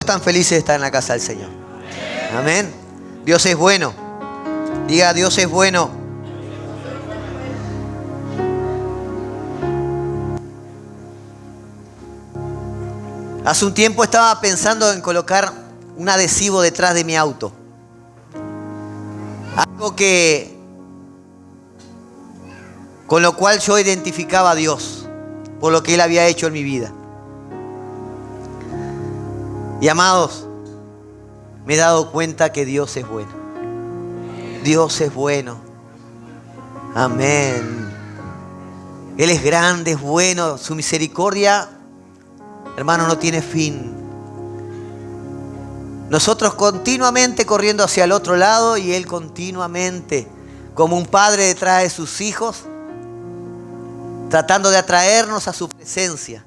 están felices de estar en la casa del Señor? Amén. Dios es bueno. Diga, Dios es bueno. Hace un tiempo estaba pensando en colocar un adhesivo detrás de mi auto. Algo con lo cual yo identificaba a Dios por lo que Él había hecho en mi vida. Y amados, me he dado cuenta que Dios es bueno. Dios es bueno. Amén. Él es grande, es bueno. Su misericordia, hermano, no tiene fin. Nosotros continuamente corriendo hacia el otro lado y Él continuamente, como un padre detrás de sus hijos, tratando de atraernos a su presencia.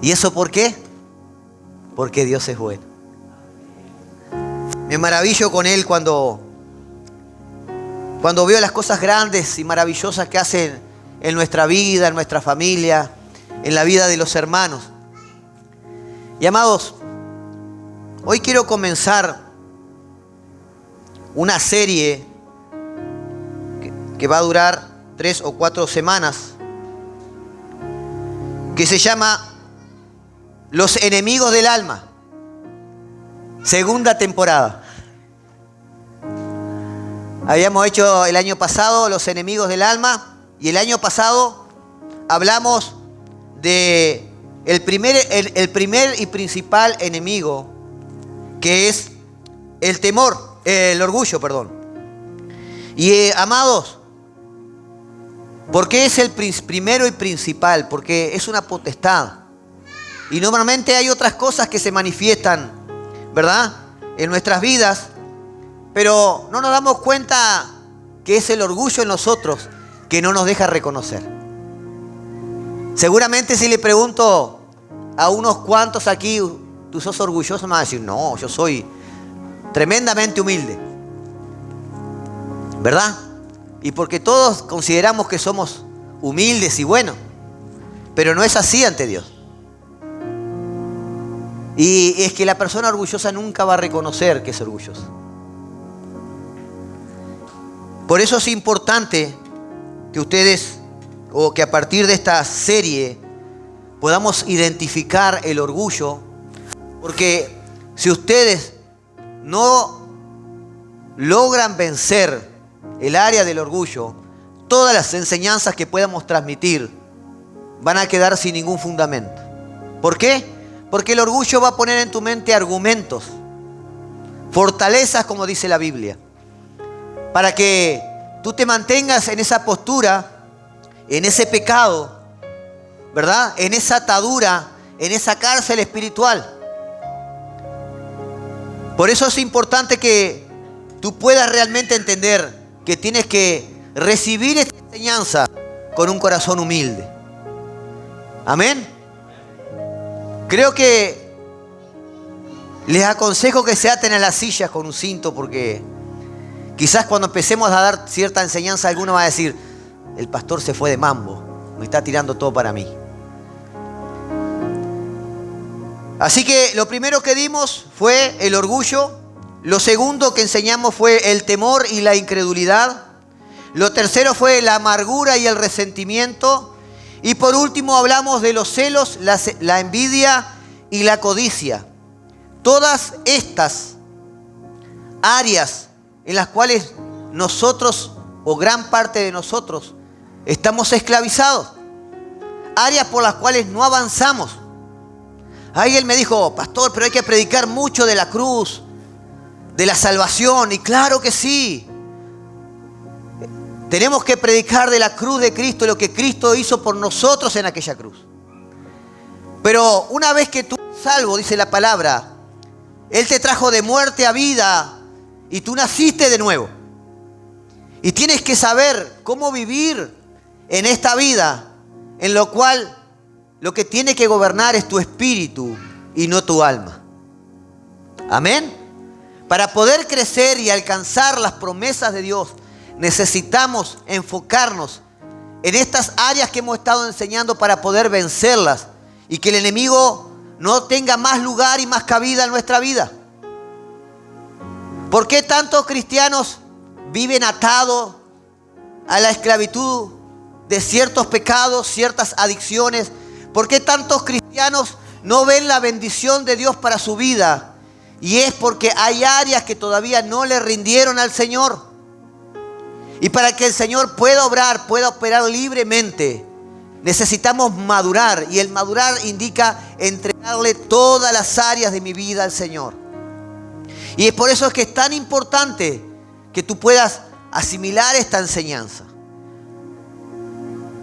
¿Y eso por qué? Porque Dios es bueno. Me maravillo con Él cuando veo las cosas grandes y maravillosas que hacen en nuestra vida, en nuestra familia, en la vida de los hermanos. Y amados, hoy quiero comenzar una serie que va a durar 3 o 4 semanas, que se llama Los enemigos del alma, segunda temporada. Habíamos hecho el año pasado Los enemigos del alma, y el año pasado hablamos de el primer y principal enemigo, que es el orgullo, perdón. Y amados, ¿por qué es el primero y principal? Porque es una potestad. Y normalmente hay otras cosas que se manifiestan, ¿verdad?, en nuestras vidas, pero no nos damos cuenta que es el orgullo en nosotros que no nos deja reconocer. Seguramente si le pregunto a unos cuantos aquí, ¿tú sos orgulloso? Me van a decir, no, yo soy tremendamente humilde, ¿verdad? Y porque todos consideramos que somos humildes y buenos, pero no es así ante Dios. Y es que la persona orgullosa nunca va a reconocer que es orgullosa. Por eso es importante que ustedes, o que a partir de esta serie, podamos identificar el orgullo, porque si ustedes no logran vencer el área del orgullo, todas las enseñanzas que podamos transmitir van a quedar sin ningún fundamento. ¿Por qué? Porque el orgullo va a poner en tu mente argumentos, fortalezas, como dice la Biblia, para que tú te mantengas en esa postura, en ese pecado, ¿verdad?, en esa atadura, en esa cárcel espiritual. Por eso es importante que tú puedas realmente entender que tienes que recibir esta enseñanza con un corazón humilde. Amén. Creo que les aconsejo que se aten a las sillas con un cinto, porque quizás cuando empecemos a dar cierta enseñanza, alguno va a decir, el pastor se fue de mambo, me está tirando todo para mí. Así que lo primero que dimos fue el orgullo. Lo segundo que enseñamos fue el temor y la incredulidad. Lo tercero fue la amargura y el resentimiento. Y por último hablamos de los celos, la envidia y la codicia. Todas estas áreas en las cuales nosotros, o gran parte de nosotros, estamos esclavizados. Áreas por las cuales no avanzamos. Ahí él me dijo, pastor, pero hay que predicar mucho de la cruz, de la salvación. Y claro que sí. Tenemos que predicar de la cruz de Cristo, lo que Cristo hizo por nosotros en aquella cruz. Pero una vez que tú eres salvo, dice la palabra, Él te trajo de muerte a vida y tú naciste de nuevo. Y tienes que saber cómo vivir en esta vida, en lo cual lo que tiene que gobernar es tu espíritu y no tu alma. Amén. Para poder crecer y alcanzar las promesas de Dios, necesitamos enfocarnos en estas áreas que hemos estado enseñando para poder vencerlas y que el enemigo no tenga más lugar y más cabida en nuestra vida? ¿Por qué tantos cristianos viven atados a la esclavitud de ciertos pecados, ciertas adicciones? ¿Por qué tantos cristianos no ven la bendición de Dios para su vida? Y es porque hay áreas que todavía no le rindieron al Señor. Y para que el Señor pueda obrar, pueda operar libremente, necesitamos madurar. Y el madurar indica entregarle todas las áreas de mi vida al Señor. Y es por eso que es tan importante que tú puedas asimilar esta enseñanza,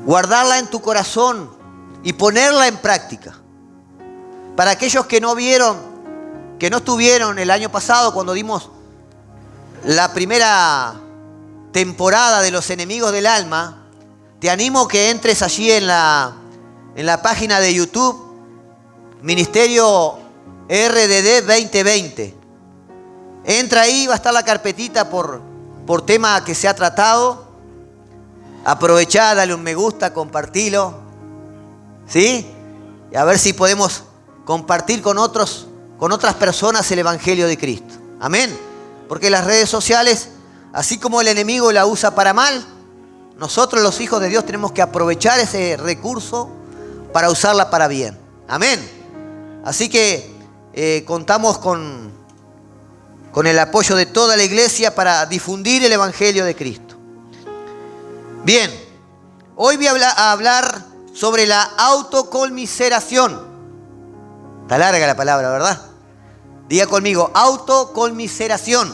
guardarla en tu corazón y ponerla en práctica. Para aquellos que no vieron, que no estuvieron el año pasado cuando dimos la primera temporada de Los Enemigos del Alma, te animo que entres allí en la página de YouTube, Ministerio RDD 2020. Entra ahí, va a estar la carpetita por tema que se ha tratado. Aprovechá, dale un me gusta, compartilo. ¿Sí? Y a ver si podemos compartir con otras personas el Evangelio de Cristo. Amén. Porque las redes sociales, así como el enemigo la usa para mal, nosotros los hijos de Dios tenemos que aprovechar ese recurso para usarla para bien. Amén. Así que contamos con el apoyo de toda la iglesia para difundir el Evangelio de Cristo. Bien, hoy voy a hablar sobre la autoconmiseración. Está larga la palabra, ¿verdad? Diga conmigo, autoconmiseración.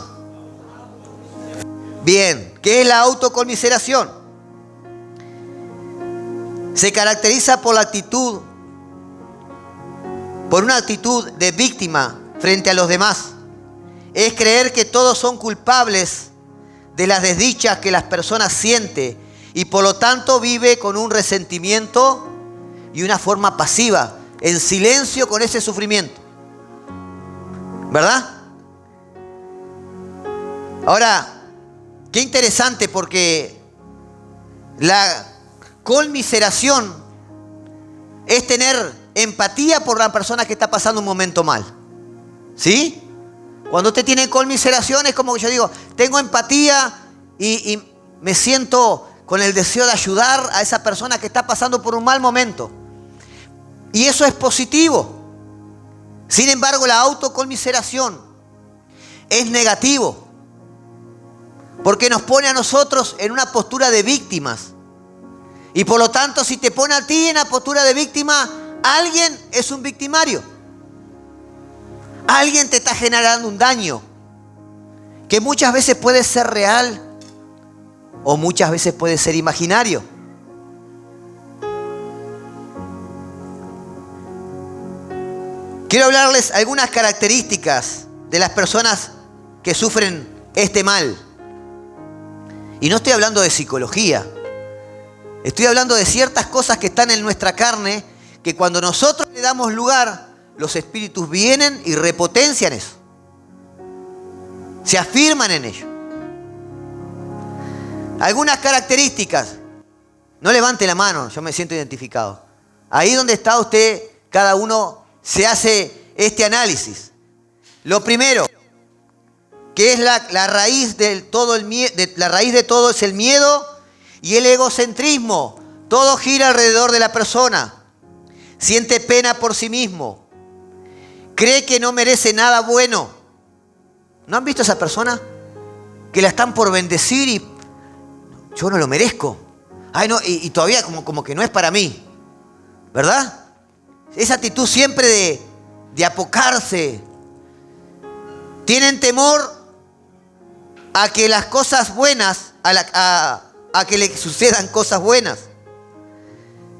Bien, ¿qué es la autoconmiseración? Se caracteriza por una actitud de víctima frente a los demás. Es creer que todos son culpables de las desdichas que las personas sienten y por lo tanto vive con un resentimiento y una forma pasiva, en silencio con ese sufrimiento. ¿Verdad? Ahora, qué interesante, porque la conmiseración es tener empatía por la persona que está pasando un momento mal. ¿Sí? Cuando usted tiene conmiseración es como que yo digo, tengo empatía y me siento con el deseo de ayudar a esa persona que está pasando por un mal momento. Y eso es positivo. Sin embargo, la autoconmiseración es negativo, porque nos pone a nosotros en una postura de víctimas. Y por lo tanto, si te pone a ti en la postura de víctima, alguien es un victimario. Alguien te está generando un daño que muchas veces puede ser real o muchas veces puede ser imaginario. Quiero hablarles algunas características de las personas que sufren este mal. Y no estoy hablando de psicología. Estoy hablando de ciertas cosas que están en nuestra carne, que cuando nosotros le damos lugar, los espíritus vienen y repotencian eso. Se afirman en ello. Algunas características. No levante la mano, yo me siento identificado. Ahí donde está usted, cada uno se hace este análisis. Lo primero, que es la raíz de todo la raíz de todo es el miedo y el egocentrismo. Todo gira alrededor de la persona. Siente pena por sí mismo. Cree que no merece nada bueno. ¿No han visto a esa persona? Que la están por bendecir y yo no lo merezco. Ay, no, y todavía como que no es para mí. ¿Verdad? Esa actitud siempre de apocarse. Tienen temor a que las cosas buenas, a que le sucedan cosas buenas.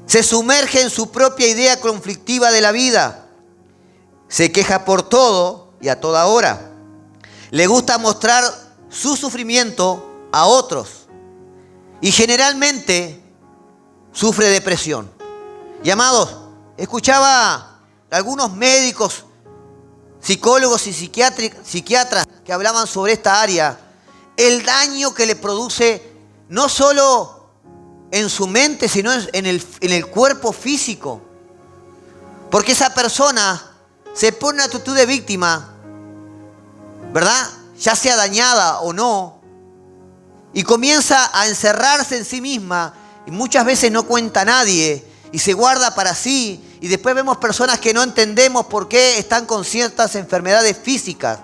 Se sumerge en su propia idea conflictiva de la vida. Se queja por todo y a toda hora. Le gusta mostrar su sufrimiento a otros. Y generalmente sufre depresión. Y amados, escuchaba a algunos médicos, psicólogos y psiquiatras que hablaban sobre esta área. El daño que le produce no solo en su mente, sino en el cuerpo físico. Porque esa persona se pone una actitud de víctima, ¿verdad? Ya sea dañada o no, y comienza a encerrarse en sí misma y muchas veces no cuenta a nadie y se guarda para sí, y después vemos personas que no entendemos por qué están con ciertas enfermedades físicas.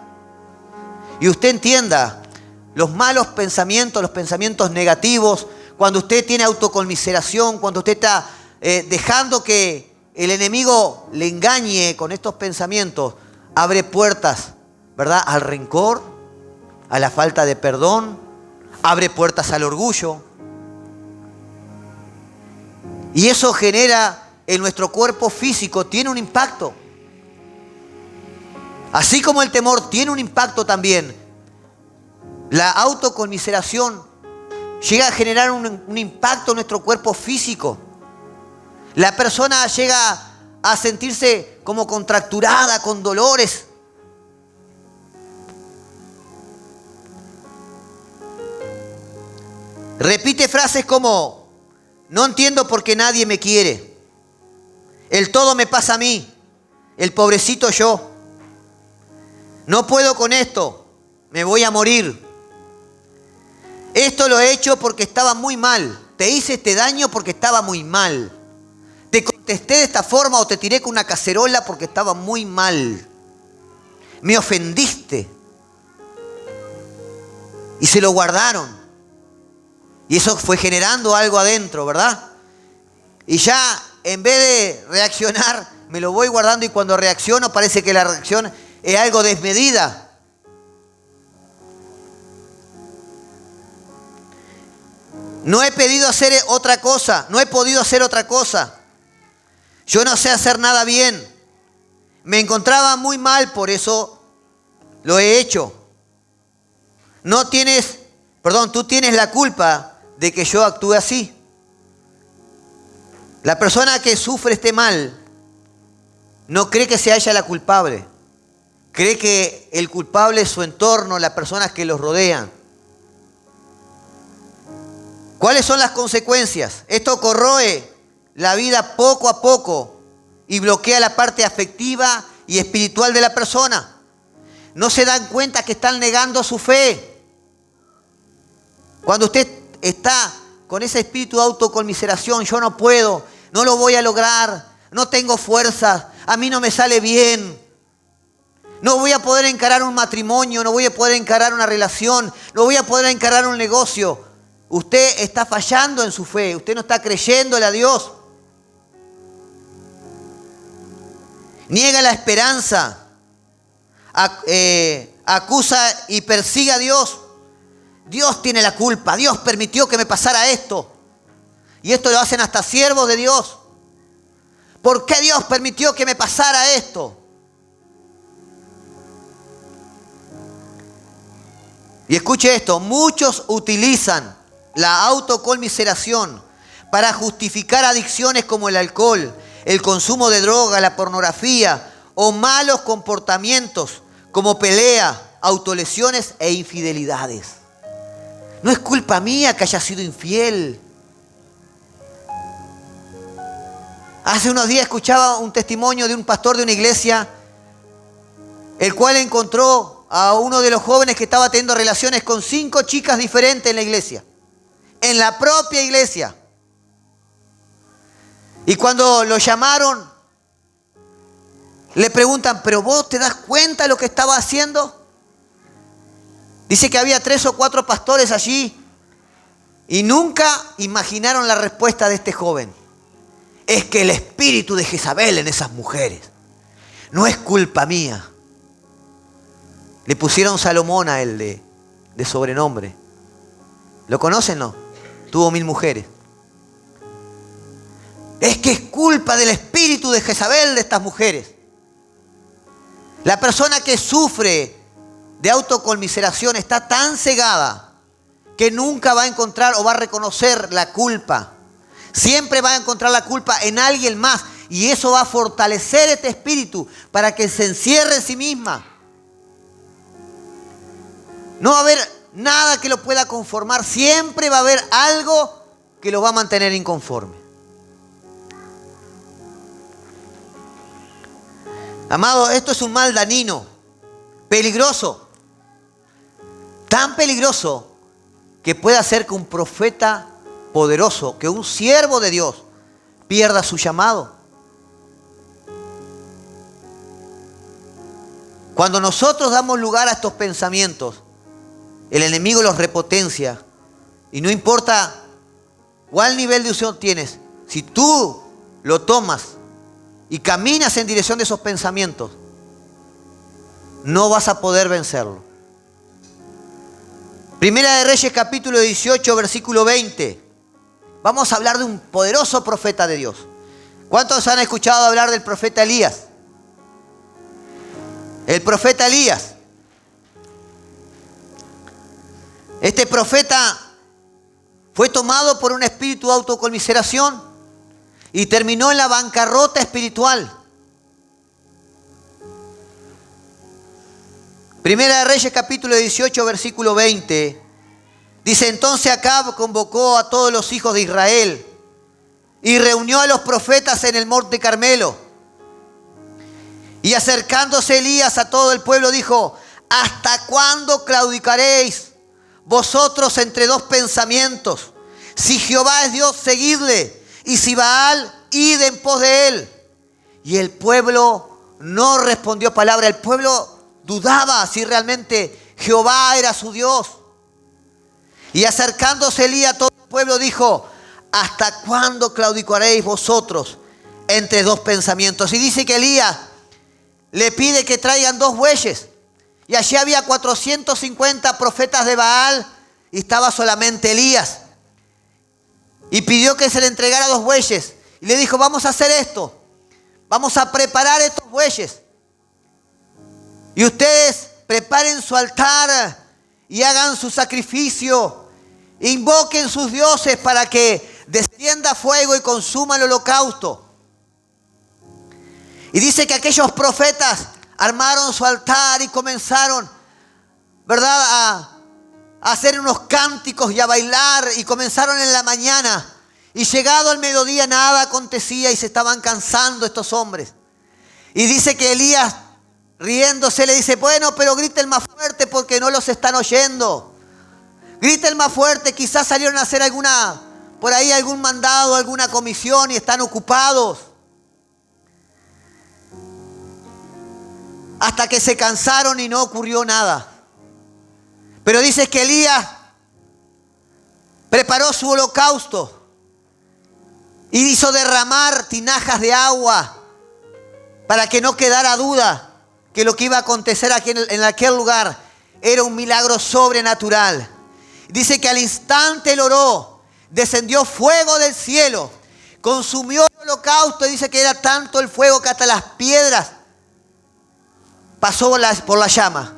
Y usted entienda, los malos pensamientos, los pensamientos negativos, cuando usted tiene autoconmiseración, cuando usted está dejando que el enemigo le engañe con estos pensamientos, abre puertas, ¿verdad?, al rencor, a la falta de perdón, abre puertas al orgullo. Y eso genera en nuestro cuerpo físico, tiene un impacto. Así como el temor tiene un impacto también, la autoconmiseración llega a generar un impacto en nuestro cuerpo físico. La persona llega a sentirse como contracturada, con dolores. Repite frases como: no entiendo por qué nadie me quiere. El todo me pasa a mí. El pobrecito yo. No puedo con esto. Me voy a morir. Esto lo he hecho porque estaba muy mal. Te hice este daño porque estaba muy mal. Te contesté de esta forma o te tiré con una cacerola porque estaba muy mal. Me ofendiste. Y se lo guardaron. Y eso fue generando algo adentro, ¿verdad? Y ya en vez de reaccionar, me lo voy guardando, y cuando reacciono parece que la reacción es algo desmedida. No he pedido hacer otra cosa, no he podido hacer otra cosa. Yo no sé hacer nada bien. Me encontraba muy mal, por eso lo he hecho. Tú tienes la culpa de que yo actúe así. La persona que sufre este mal no cree que sea ella la culpable. Cree que el culpable es su entorno, las personas que los rodean. ¿Cuáles son las consecuencias? Esto corroe la vida poco a poco y bloquea la parte afectiva y espiritual de la persona. No se dan cuenta que están negando su fe. Cuando usted está con ese espíritu de autoconmiseración, yo no puedo, no lo voy a lograr, no tengo fuerzas, a mí no me sale bien, no voy a poder encarar un matrimonio, no voy a poder encarar una relación, no voy a poder encarar un negocio. Usted está fallando en su fe, usted no está creyéndole a Dios. Niega la esperanza, acusa y persigue a Dios. Dios tiene la culpa, Dios permitió que me pasara esto. Y esto lo hacen hasta siervos de Dios. ¿Por qué Dios permitió que me pasara esto? Y escuche esto, muchos utilizan la autoconmiseración para justificar adicciones como el alcohol, el consumo de droga, la pornografía o malos comportamientos como pelea, autolesiones e infidelidades. No es culpa mía que haya sido infiel. Hace unos días escuchaba un testimonio de un pastor de una iglesia, el cual encontró a uno de los jóvenes que estaba teniendo relaciones con 5 chicas diferentes en la iglesia. En la propia iglesia. Y cuando lo llamaron, le preguntan, ¿pero vos te das cuenta de lo que estaba haciendo? Dice que había 3 o 4 pastores allí y nunca imaginaron la respuesta de este joven. Es que el espíritu de Jezabel en esas mujeres no es culpa mía. Le pusieron Salomón a él de sobrenombre. ¿Lo conocen, no? Tuvo 1000 mujeres. Es que es culpa del espíritu de Jezabel de estas mujeres. La persona que sufre de autoconmiseración está tan cegada que nunca va a encontrar o va a reconocer la culpa. Siempre va a encontrar la culpa en alguien más. Y eso va a fortalecer este espíritu para que se encierre en sí misma. No va a haber nada que lo pueda conformar. Siempre va a haber algo que lo va a mantener inconforme. Amado, esto es un mal dañino, peligroso, tan peligroso que puede hacer que un profeta poderoso, que un siervo de Dios pierda su llamado. Cuando nosotros damos lugar a estos pensamientos, el enemigo los repotencia. Y no importa cuál nivel de unción tienes, si tú lo tomas y caminas en dirección de esos pensamientos, no vas a poder vencerlo. Primera de Reyes, capítulo 18, versículo 20. Vamos a hablar de un poderoso profeta de Dios. ¿Cuántos han escuchado hablar del profeta Elías? El profeta Elías. Este profeta fue tomado por un espíritu de autoconmiseración y terminó en la bancarrota espiritual. Primera de Reyes, capítulo 18, versículo 20. Dice: entonces Acab convocó a todos los hijos de Israel y reunió a los profetas en el monte Carmelo. Y acercándose Elías a todo el pueblo dijo: ¿hasta cuándo claudicaréis vosotros entre dos pensamientos? Si Jehová es Dios, seguidle, y si Baal, id en pos de él. Y el pueblo no respondió palabra. El pueblo dudaba si realmente Jehová era su Dios. Y acercándose Elías a todo el pueblo dijo: ¿hasta cuándo claudicaréis vosotros entre dos pensamientos? Y dice que Elías le pide que traigan 2 bueyes. Y allí había 450 profetas de Baal y estaba solamente Elías. Y pidió que se le entregara 2 bueyes. Y le dijo: vamos a hacer esto. Vamos a preparar estos bueyes. Y ustedes preparen su altar y hagan su sacrificio. Invoquen sus dioses para que descienda fuego y consuma el holocausto. Y dice que aquellos profetas armaron su altar y comenzaron, ¿verdad?, a hacer unos cánticos y a bailar. Y comenzaron en la mañana. Y llegado al mediodía nada acontecía y se estaban cansando estos hombres. Y dice que Elías, riéndose, le dice: bueno, pero griten más fuerte porque no los están oyendo. Griten más fuerte, quizás salieron a hacer por ahí algún mandado, alguna comisión y están ocupados. Hasta que se cansaron y no ocurrió nada. Pero dice que Elías preparó su holocausto y hizo derramar tinajas de agua para que no quedara duda que lo que iba a acontecer aquí en aquel lugar era un milagro sobrenatural. Dice que al instante él oró, descendió fuego del cielo, consumió el holocausto. Y dice que era tanto el fuego que hasta las piedras pasó por la llama.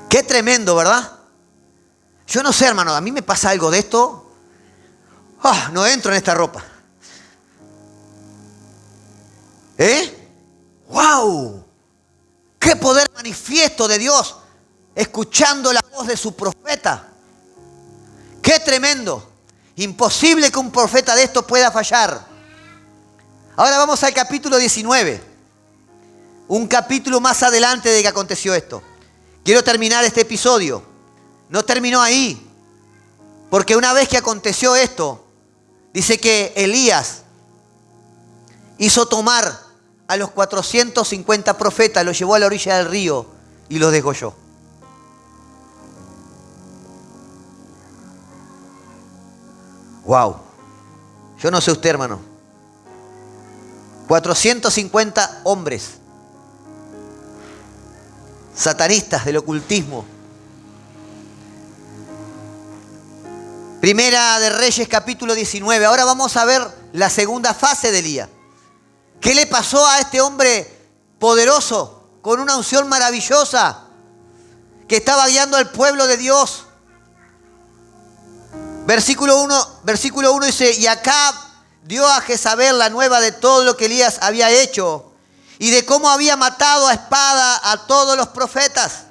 Qué tremendo, ¿verdad? Yo no sé, hermano, a mí me pasa algo de esto. No entro en esta ropa. ¡Wow! ¡Qué poder manifiesto de Dios! Escuchando la voz de su profeta. ¡Qué tremendo! Imposible que un profeta de esto pueda fallar. Ahora vamos al capítulo 19. Un capítulo más adelante de que aconteció esto. Quiero terminar este episodio. No terminó ahí. Porque una vez que aconteció esto, dice que Elías hizo tomar a los 450 profetas, los llevó a la orilla del río y los degolló. Wow. Yo no sé usted, hermano. 450 hombres satanistas del ocultismo. Primera de Reyes, capítulo 19. Ahora vamos a ver la segunda fase de Elías. ¿Qué le pasó a este hombre poderoso, con una unción maravillosa, que estaba guiando al pueblo de Dios? Versículo 1 dice: y Acab dio a Jezabel la nueva de todo lo que Elías había hecho y de cómo había matado a espada a todos los profetas.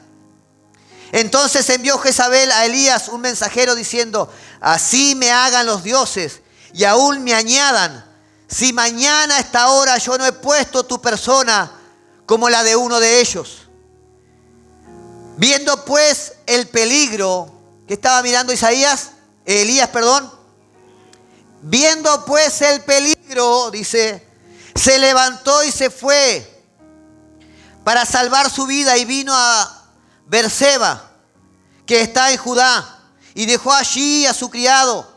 Entonces envió Jezabel a Elías un mensajero diciendo: así me hagan los dioses y aún me añadan, si mañana a esta hora yo no he puesto tu persona como la de uno de ellos. Viendo pues el peligro que estaba mirando Elías, viendo pues el peligro, dice, se levantó y se fue para salvar su vida y vino a Berseba, que está en Judá, y dejó allí a su criado.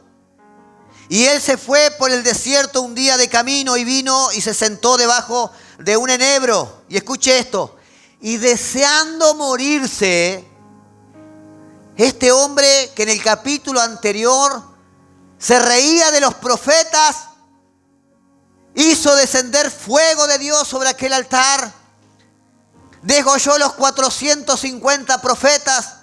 Y él se fue por el desierto un día de camino y vino y se sentó debajo de un enebro. Y escuche esto. Y deseando morirse, este hombre que en el capítulo anterior se reía de los profetas, hizo descender fuego de Dios sobre aquel altar, degolló los 450 profetas.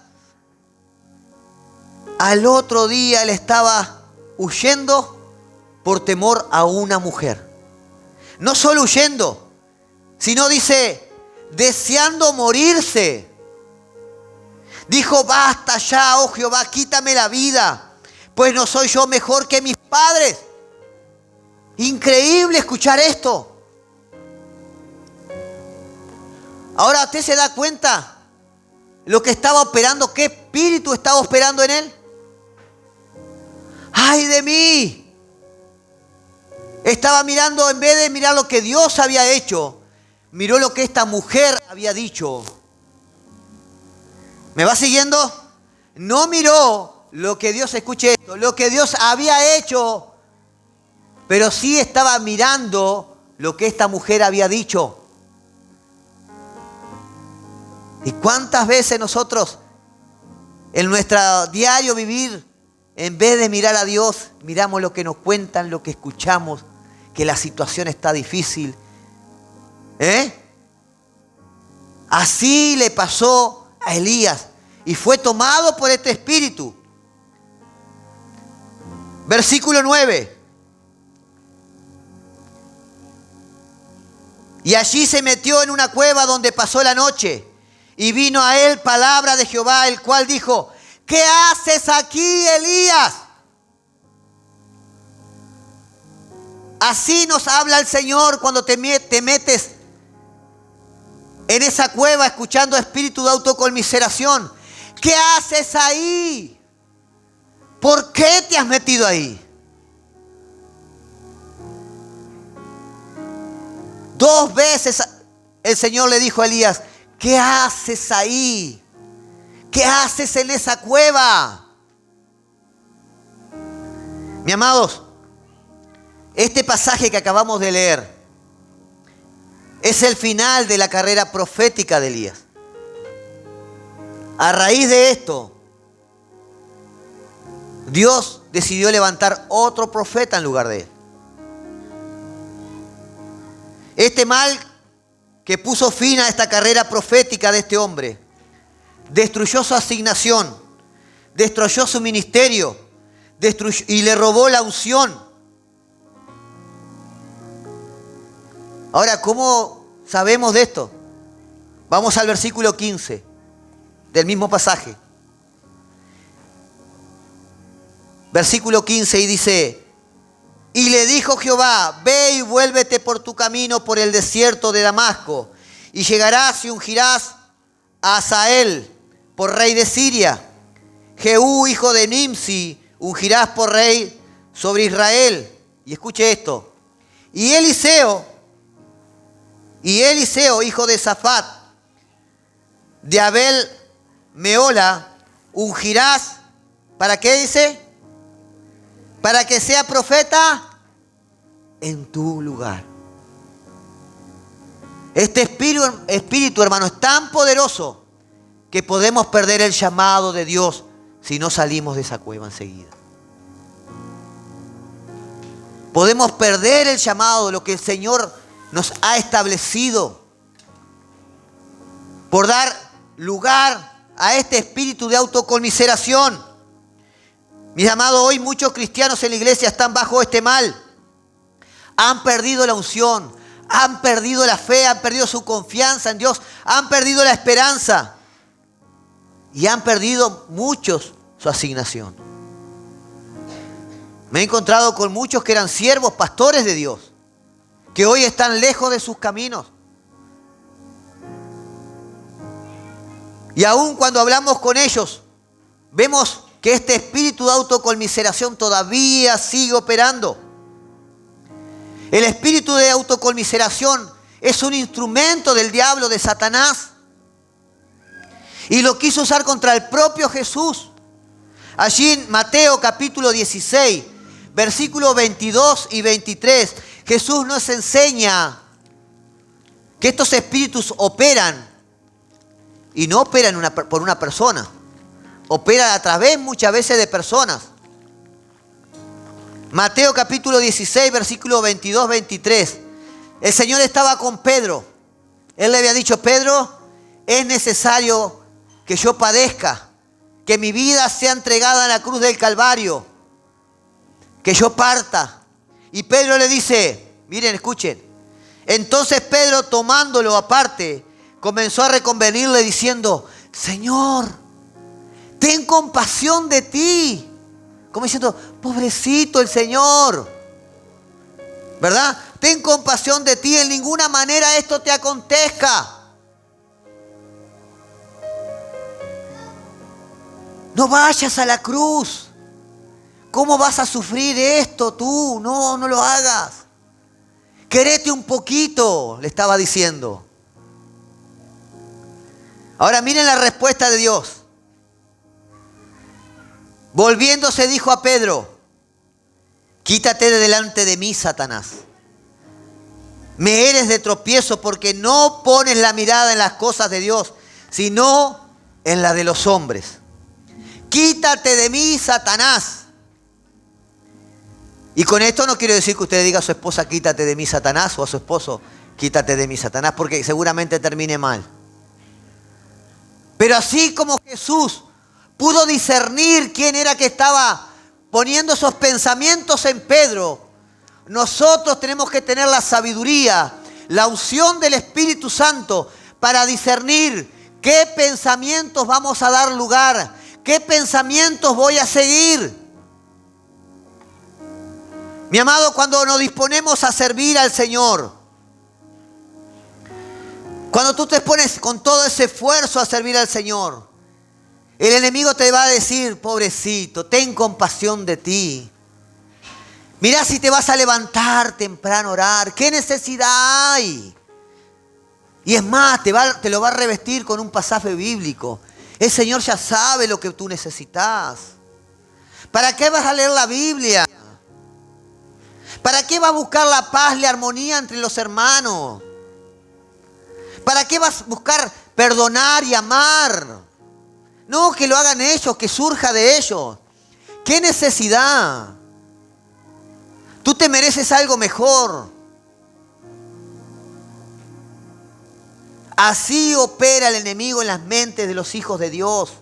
Al otro día él estaba huyendo por temor a una mujer. No solo huyendo, sino dice, deseando morirse. Dijo, basta ya, oh Jehová, quítame la vida, pues no soy yo mejor que mis padres. Increíble escuchar esto. Ahora usted se da cuenta lo que estaba operando, qué espíritu estaba operando en él. ¡Ay de mí! Estaba mirando, en vez de mirar lo que Dios había hecho, miró lo que esta mujer había dicho. ¿Me va siguiendo? No miró lo que Dios, escuche esto, lo que Dios había hecho, pero sí estaba mirando lo que esta mujer había dicho. ¿Y cuántas veces nosotros en nuestro diario vivir, en vez de mirar a Dios, miramos lo que nos cuentan, lo que escuchamos, que la situación está difícil? Así le pasó a Elías y fue tomado por este espíritu. Versículo 9. Y allí se metió en una cueva donde pasó la noche. Y vino a él palabra de Jehová, el cual dijo, ¿qué haces aquí, Elías? Así nos habla el Señor cuando te metes en esa cueva escuchando espíritu de autoconmiseración. ¿Qué haces ahí? ¿Por qué te has metido ahí? 2 veces el Señor le dijo a Elías, ¿qué haces ahí? ¿Qué haces en esa cueva? Mis amados, este pasaje que acabamos de leer es el final de la carrera profética de Elías. A raíz de esto, Dios decidió levantar otro profeta en lugar de él. Este mal que puso fin a esta carrera profética de este hombre, destruyó su asignación, destruyó su ministerio, y le robó la unción. Ahora, ¿cómo sabemos de esto? Vamos al versículo 15 del mismo pasaje. Versículo 15 y dice, y le dijo Jehová, ve y vuélvete por tu camino por el desierto de Damasco, y llegarás y ungirás a Hazael por rey de Siria. Jehú, hijo de Nimsi, ungirás por rey sobre Israel. Y escuche esto. Y Eliseo, hijo de Safat, de Abel Meola, ungirás, ¿para qué dice? Para que sea profeta en tu lugar. Este espíritu, hermano, es tan poderoso que podemos perder el llamado de Dios si no salimos de esa cueva enseguida. Podemos perder el llamado de lo que el Señor nos ha establecido por dar lugar a este espíritu de autoconmiseración. Mis amados, hoy muchos cristianos en la iglesia están bajo este mal. Han perdido la unción, han perdido la fe, han perdido su confianza en Dios, han perdido la esperanza y han perdido muchos su asignación. Me he encontrado con muchos que eran siervos, pastores de Dios, que hoy están lejos de sus caminos. Y aun cuando hablamos con ellos, vemos que este espíritu de autoconmiseración todavía sigue operando. El espíritu de autoconmiseración es un instrumento del diablo, de Satanás. Y lo quiso usar contra el propio Jesús. Allí en Mateo capítulo 16, versículos 22 y 23, Jesús nos enseña que estos espíritus operan. Y no operan por una persona. Operan a través muchas veces de personas. Mateo capítulo 16, versículo 22, 23. El Señor estaba con Pedro. Él le había dicho: Pedro, es necesario que yo padezca, que mi vida sea entregada en la cruz del Calvario, que yo parta. Y Pedro le dice, miren, escuchen. Entonces Pedro, tomándolo aparte, comenzó a reconvenirle diciendo: Señor, ten compasión de ti. Como diciendo: pobrecito el Señor, ¿verdad? Ten compasión de ti, en ninguna manera esto te acontezca. No vayas a la cruz. ¿Cómo vas a sufrir esto tú? No, no lo hagas. Querete un poquito, le estaba diciendo. Ahora miren la respuesta de Dios. Volviéndose dijo a Pedro: quítate de delante de mí, Satanás. Me eres de tropiezo porque no pones la mirada en las cosas de Dios, sino en la de los hombres. Quítate de mí, Satanás. Y con esto no quiero decir que usted diga a su esposa: quítate de mí, Satanás, o a su esposo: quítate de mí, Satanás, porque seguramente termine mal. Pero así como Jesús pudo discernir quién era que estaba poniendo esos pensamientos en Pedro, nosotros tenemos que tener la sabiduría, la unción del Espíritu Santo para discernir qué pensamientos vamos a dar lugar, qué pensamientos voy a seguir. Mi amado, cuando nos disponemos a servir al Señor, cuando tú te pones con todo ese esfuerzo a servir al Señor, el enemigo te va a decir: pobrecito, ten compasión de ti. Mirá si te vas a levantar temprano a orar, ¿qué necesidad hay? Y es más, te lo va a revestir con un pasaje bíblico. El Señor ya sabe lo que tú necesitas. ¿Para qué vas a leer la Biblia? ¿Para qué vas a buscar la paz y la armonía entre los hermanos? ¿Para qué vas a buscar perdonar y amar? No, que lo hagan ellos, que surja de ellos. ¿Qué necesidad? Tú te mereces algo mejor. Así opera el enemigo en las mentes de los hijos de Dios,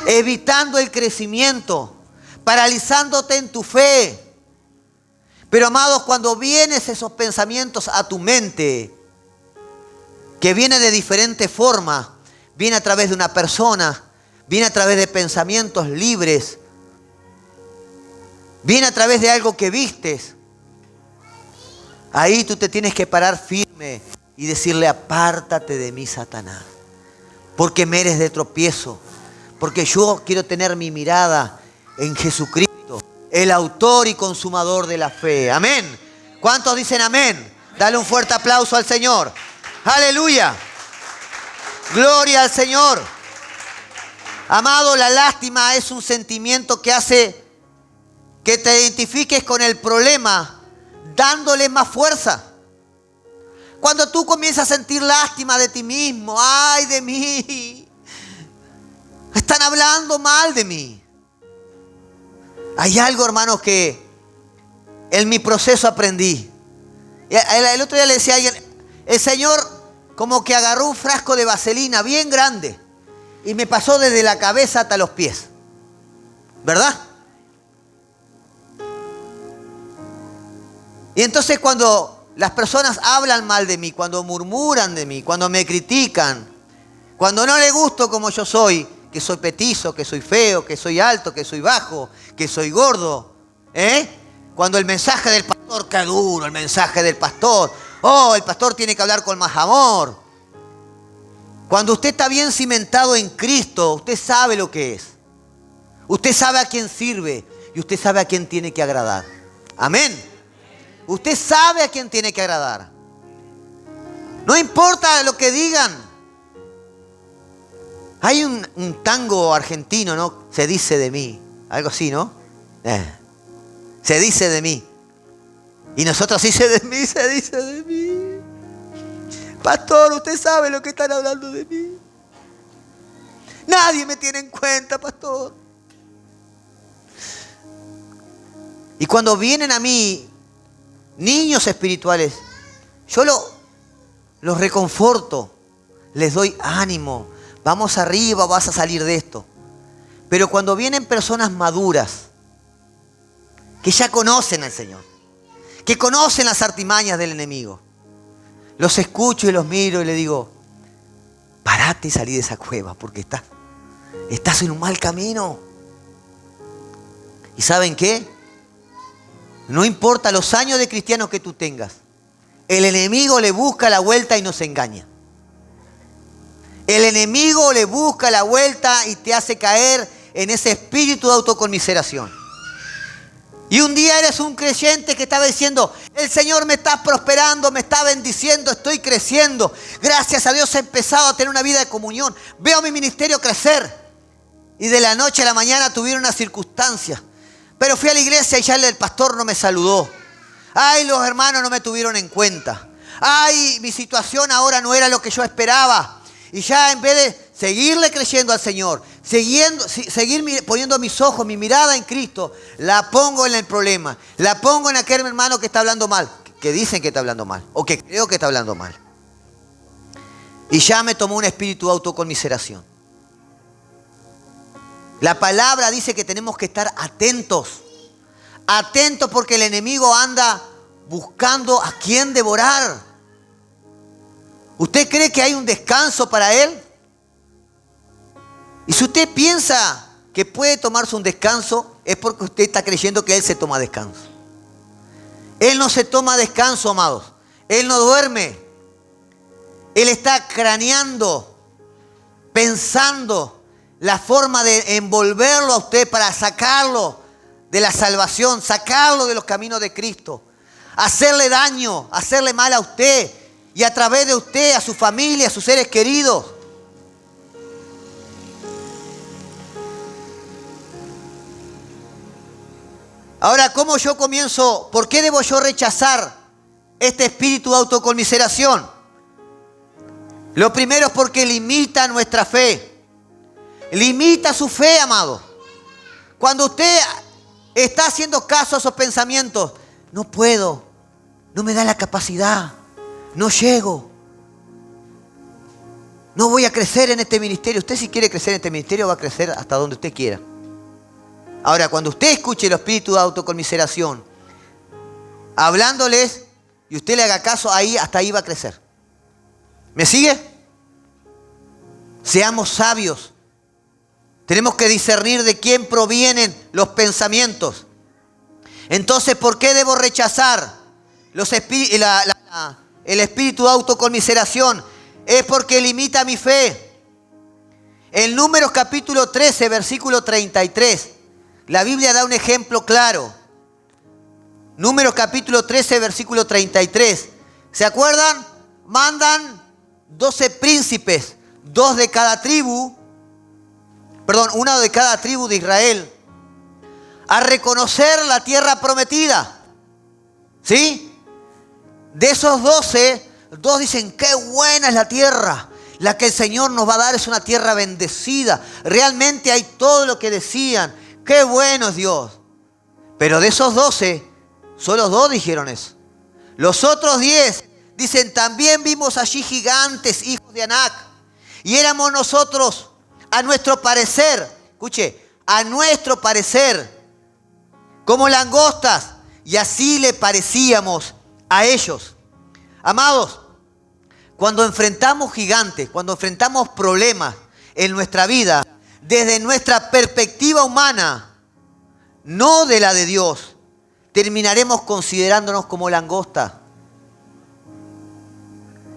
evitando el crecimiento, paralizándote en tu fe. Pero amados, cuando vienen esos pensamientos a tu mente, que viene de diferentes formas, viene a través de una persona, viene a través de pensamientos libres, viene a través de algo que vistes. Ahí tú te tienes que parar firme y decirle: apártate de mí, Satanás, porque me eres de tropiezo, porque yo quiero tener mi mirada en Jesucristo, el autor y consumador de la fe. Amén. ¿Cuántos dicen amén? Dale un fuerte aplauso al Señor. Aleluya. Gloria al Señor. Amado, la lástima es un sentimiento que hace que te identifiques con el problema, dándole más fuerza. Cuando tú comienzas a sentir lástima de ti mismo: ay de mí, están hablando mal de mí. Hay algo, hermanos, que en mi proceso aprendí. El otro día le decía a alguien: el Señor como que agarró un frasco de vaselina bien grande y me pasó desde la cabeza hasta los pies, ¿verdad? Y entonces cuando las personas hablan mal de mí, cuando murmuran de mí, cuando me critican, cuando no les gusto como yo soy, que soy petizo, que soy feo, que soy alto, que soy bajo, que soy gordo, Cuando el mensaje del pastor, qué duro el mensaje del pastor. Oh, el pastor tiene que hablar con más amor. Cuando usted está bien cimentado en Cristo, usted sabe lo que es. Usted sabe a quién sirve y usted sabe a quién tiene que agradar. Amén. Usted sabe a quién tiene que agradar. No importa lo que digan. Hay un tango argentino, ¿no? Se dice de mí. Algo así, ¿no? Se dice de mí. Y nosotros dice de mí, se dice de mí. Pastor, usted sabe lo que están hablando de mí. Nadie me tiene en cuenta, pastor. Y cuando vienen a mí niños espirituales, yo los reconforto, les doy ánimo. Vamos arriba, vas a salir de esto. Pero cuando vienen personas maduras, que ya conocen al Señor, que conocen las artimañas del enemigo, los escucho y los miro y le digo, parate y salí de esa cueva porque estás en un mal camino. ¿Y saben qué? No importa los años de cristianos que tú tengas, el enemigo le busca la vuelta y nos engaña. El enemigo le busca la vuelta y te hace caer en ese espíritu de autoconmiseración. Y un día eres un creyente que estaba diciendo, el Señor me está prosperando, me está bendiciendo, estoy creciendo. Gracias a Dios he empezado a tener una vida de comunión. Veo mi ministerio crecer. Y de la noche a la mañana tuvieron una circunstancia. Pero fui a la iglesia y ya el pastor no me saludó. Ay, los hermanos no me tuvieron en cuenta. Ay, mi situación ahora no era lo que yo esperaba. Y ya en vez de seguirle creyendo al Señor, seguir poniendo mis ojos, mi mirada en Cristo, la pongo en el problema. La pongo en aquel hermano que está hablando mal, que dicen que está hablando mal, o que creo que está hablando mal. Y ya me tomó un espíritu de autoconmiseración. La palabra dice que tenemos que estar atentos. Atentos porque el enemigo anda buscando a quién devorar. ¿Usted cree que hay un descanso para él? Y si usted piensa que puede tomarse un descanso, es porque usted está creyendo que él se toma descanso. Él no se toma descanso, amados. Él no duerme. Él está craneando, pensando la forma de envolverlo a usted para sacarlo de la salvación, sacarlo de los caminos de Cristo, hacerle daño, hacerle mal a usted y a través de usted, a su familia, a sus seres queridos. Ahora, ¿cómo yo comienzo? ¿Por qué debo yo rechazar este espíritu de autoconmiseración? Lo primero es porque limita nuestra fe. Limita su fe, amado. Cuando usted está haciendo caso a esos pensamientos, no puedo, no me da la capacidad, no llego, no voy a crecer en este ministerio. Usted si quiere crecer en este ministerio va a crecer hasta donde usted quiera. Ahora, cuando usted escuche el espíritu de autoconmiseración, hablándoles, y usted le haga caso, hasta ahí va a crecer. ¿Me sigue? Seamos sabios. Tenemos que discernir de quién provienen los pensamientos. Entonces, ¿por qué debo rechazar el espíritu de autoconmiseración? Es porque limita mi fe. En Números capítulo 13, versículo 33, la Biblia da un ejemplo claro. Números capítulo 13, versículo 33. ¿Se acuerdan? Mandan 12 príncipes, uno de cada tribu de Israel, a reconocer la tierra prometida. ¿Sí? De esos 12, dos dicen, qué buena es la tierra. La que el Señor nos va a dar es una tierra bendecida. Realmente hay todo lo que decían. Qué bueno es Dios. Pero de esos 12, solo 2 dijeron eso. Los otros 10 dicen, también vimos allí gigantes, hijos de Anac. Y éramos nosotros, a nuestro parecer, escuche, a nuestro parecer, como langostas. Y así le parecíamos a ellos. Amados, cuando enfrentamos gigantes, cuando enfrentamos problemas en nuestra vida, desde nuestra perspectiva humana, no de la de Dios, terminaremos considerándonos como langosta.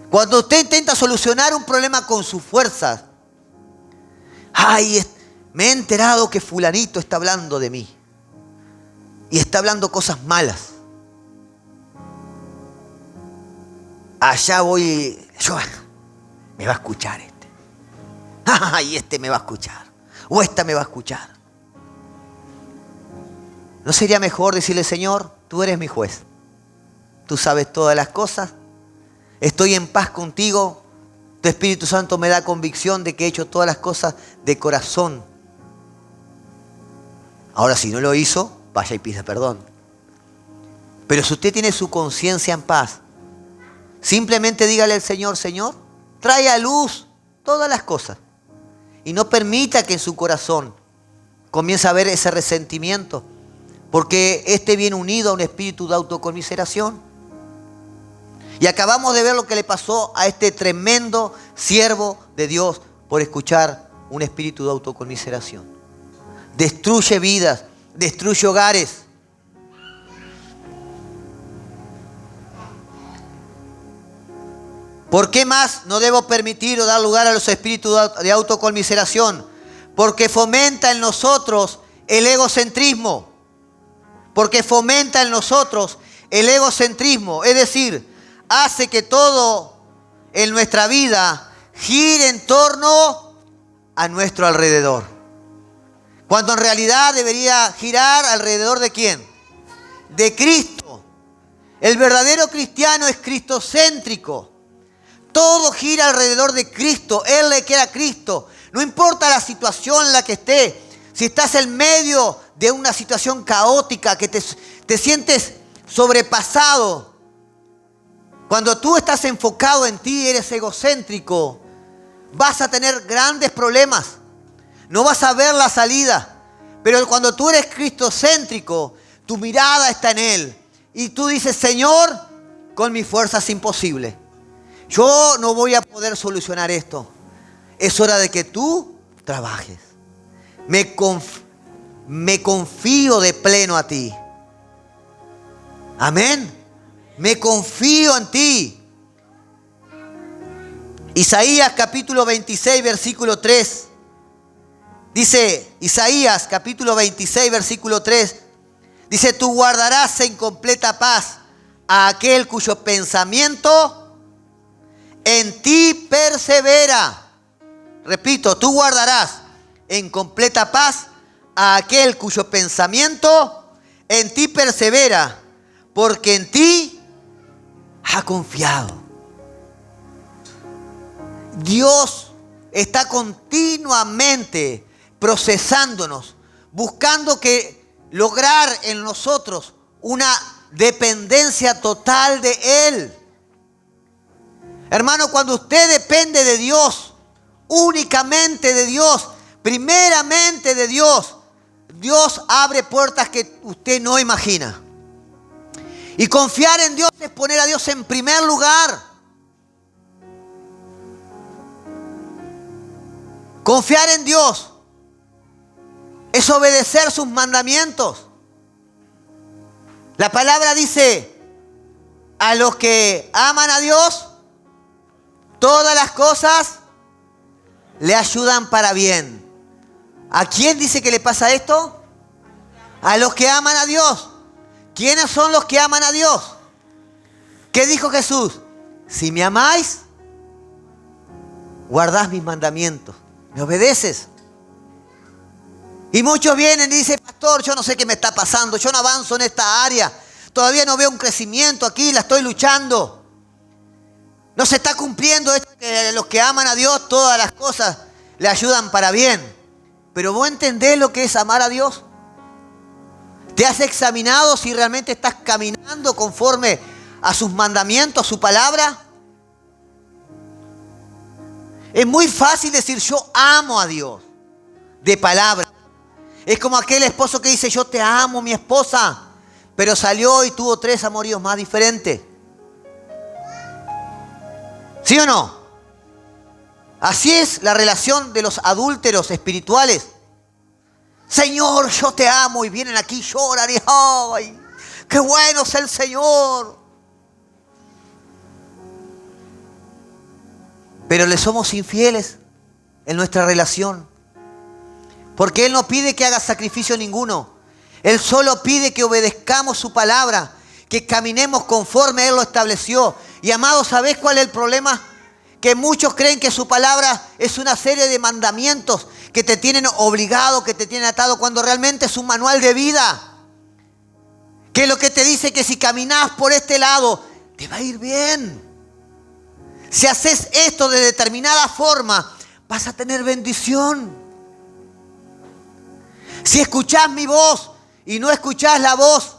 Cuando usted intenta solucionar un problema con sus fuerzas, ay, me he enterado que fulanito está hablando de mí y está hablando cosas malas. Allá voy, me va a escuchar este. Ay, este me va a escuchar. O esta me va a escuchar. ¿No sería mejor decirle, Señor, tú eres mi juez? Tú sabes todas las cosas. Estoy en paz contigo. Tu Espíritu Santo me da convicción de que he hecho todas las cosas de corazón. Ahora, si no lo hizo, vaya y pida perdón. Pero si usted tiene su conciencia en paz, simplemente dígale al Señor, Señor, trae a luz todas las cosas. Y no permita que en su corazón comience a haber ese resentimiento. Porque este viene unido a un espíritu de autoconmiseración. Y acabamos de ver lo que le pasó a este tremendo siervo de Dios por escuchar un espíritu de autoconmiseración. Destruye vidas, destruye hogares. ¿Por qué más no debo permitir o dar lugar a los espíritus de autoconmiseración? Porque fomenta en nosotros el egocentrismo. Porque fomenta en nosotros el egocentrismo. Es decir, hace que todo en nuestra vida gire en torno a nuestro alrededor. Cuando en realidad debería girar alrededor ¿de quién? De Cristo. El verdadero cristiano es cristocéntrico. Todo gira alrededor de Cristo. Él le queda a Cristo. No importa la situación en la que esté. Si estás en medio de una situación caótica, que te sientes sobrepasado. Cuando tú estás enfocado en ti, eres egocéntrico, vas a tener grandes problemas. No vas a ver la salida. Pero cuando tú eres cristocéntrico, tu mirada está en Él. Y tú dices, Señor, con mi fuerza es imposible. Yo no voy a poder solucionar esto. Es hora de que tú trabajes. Me confío de pleno a ti. Amén. Me confío en ti. Isaías capítulo 26, versículo 3. Dice Isaías capítulo 26, versículo 3. Dice, tú guardarás en completa paz a aquel cuyo pensamiento en ti persevera. Repito, tú guardarás en completa paz a aquel cuyo pensamiento en ti persevera, porque en ti ha confiado. Dios está continuamente procesándonos, buscando lograr en nosotros una dependencia total de Él. Hermano, cuando usted depende de Dios, únicamente de Dios, primeramente de Dios, Dios abre puertas que usted no imagina. Y confiar en Dios es poner a Dios en primer lugar. Confiar en Dios es obedecer sus mandamientos. La palabra dice, a los que aman a Dios, todas las cosas le ayudan para bien. ¿A quién dice que le pasa esto? A los que aman a Dios. ¿Quiénes son los que aman a Dios? ¿Qué dijo Jesús? Si me amáis, guardás mis mandamientos. ¿Me obedeces? Y muchos vienen y dicen, pastor, yo no sé qué me está pasando. Yo no avanzo en esta área. Todavía no veo un crecimiento aquí, la estoy luchando. No se está cumpliendo esto, que los que aman a Dios, todas las cosas le ayudan para bien. Pero ¿vos entendés lo que es amar a Dios? ¿Te has examinado si realmente estás caminando conforme a sus mandamientos, a su palabra? Es muy fácil decir yo amo a Dios de palabra. Es como aquel esposo que dice yo te amo, mi esposa, pero salió y tuvo 3 amoríos más diferentes. ¿Sí o no? Así es la relación de los adúlteros espirituales. Señor, yo te amo, y vienen aquí, lloran y ay, ¡Qué bueno es el Señor! Pero le somos infieles en nuestra relación. Porque Él no pide que haga sacrificio ninguno. Él solo pide que obedezcamos su palabra, que caminemos conforme Él lo estableció. Y amados, ¿sabés cuál es el problema? Que muchos creen que su palabra es una serie de mandamientos que te tienen obligado, que te tienen atado, cuando realmente es un manual de vida. Que lo que te dice que si caminás por este lado, te va a ir bien. Si haces esto de determinada forma, vas a tener bendición. Si escuchás mi voz y no escuchás la voz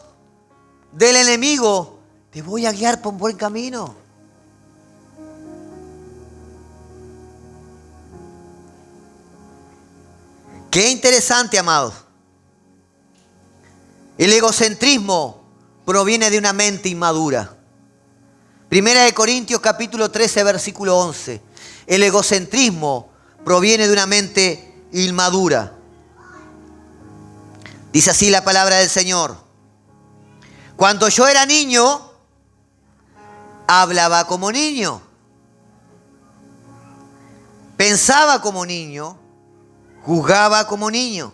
del enemigo, te voy a guiar por un buen camino. Qué interesante, amados. El egocentrismo proviene de una mente inmadura. Primera de Corintios capítulo 13, versículo 11. El egocentrismo proviene de una mente inmadura. Dice así la palabra del Señor. Cuando yo era niño, hablaba como niño. Pensaba como niño. Juzgaba como niño.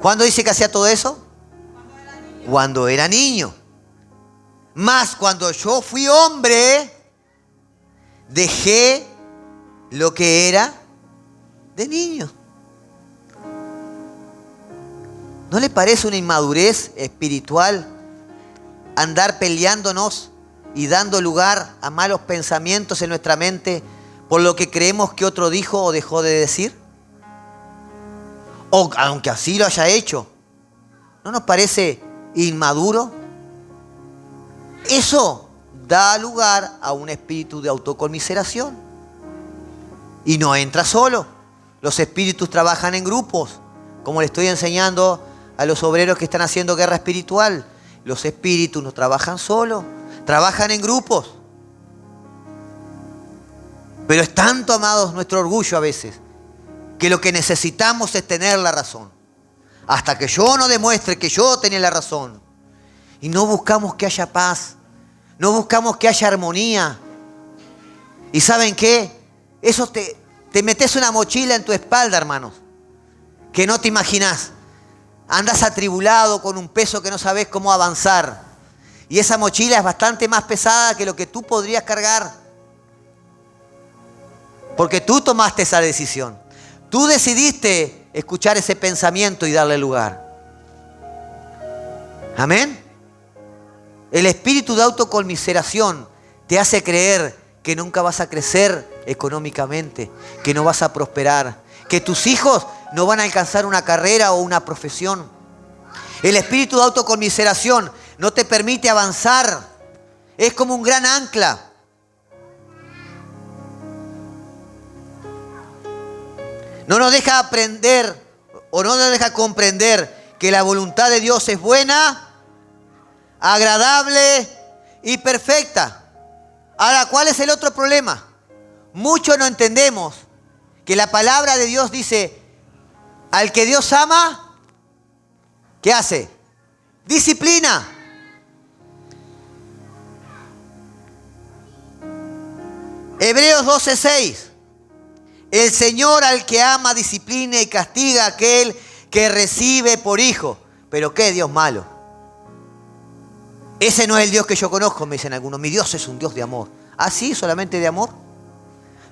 ¿Cuándo dice que hacía todo eso? Cuando era niño. Mas cuando yo fui hombre, dejé lo que era de niño. ¿No le parece una inmadurez espiritual andar peleándonos y dando lugar a malos pensamientos en nuestra mente por lo que creemos que otro dijo o dejó de decir? O aunque así lo haya hecho, ¿no nos parece inmaduro? Eso da lugar a un espíritu de autoconmiseración. Y no entra solo. Los espíritus trabajan en grupos, como le estoy enseñando a los obreros que están haciendo guerra espiritual. Los espíritus no trabajan solos, trabajan en grupos. Pero es tanto, amados, nuestro orgullo a veces, que lo que necesitamos es tener la razón. Hasta que yo no demuestre que yo tenía la razón. Y no buscamos que haya paz. No buscamos que haya armonía. ¿Y saben qué? Eso te metes una mochila en tu espalda, hermanos, que no te imaginás. Andas atribulado con un peso que no sabes cómo avanzar. Y esa mochila es bastante más pesada que lo que tú podrías cargar. Porque tú tomaste esa decisión. Tú decidiste escuchar ese pensamiento y darle lugar. Amén. El espíritu de autoconmiseración te hace creer que nunca vas a crecer económicamente, que no vas a prosperar, que tus hijos no van a alcanzar una carrera o una profesión. El espíritu de autoconmiseración no te permite avanzar. Es como un gran ancla. No nos deja aprender o no nos deja comprender que la voluntad de Dios es buena, agradable y perfecta. Ahora, ¿cuál es el otro problema? Muchos no entendemos que la palabra de Dios dice, al que Dios ama, ¿qué hace? Disciplina. Hebreos 12:6. El Señor al que ama disciplina y castiga a aquel que recibe por hijo. Pero qué Dios malo. Ese no es el Dios que yo conozco, me dicen algunos. Mi Dios es un Dios de amor. ¿Ah, sí? ¿Solamente de amor?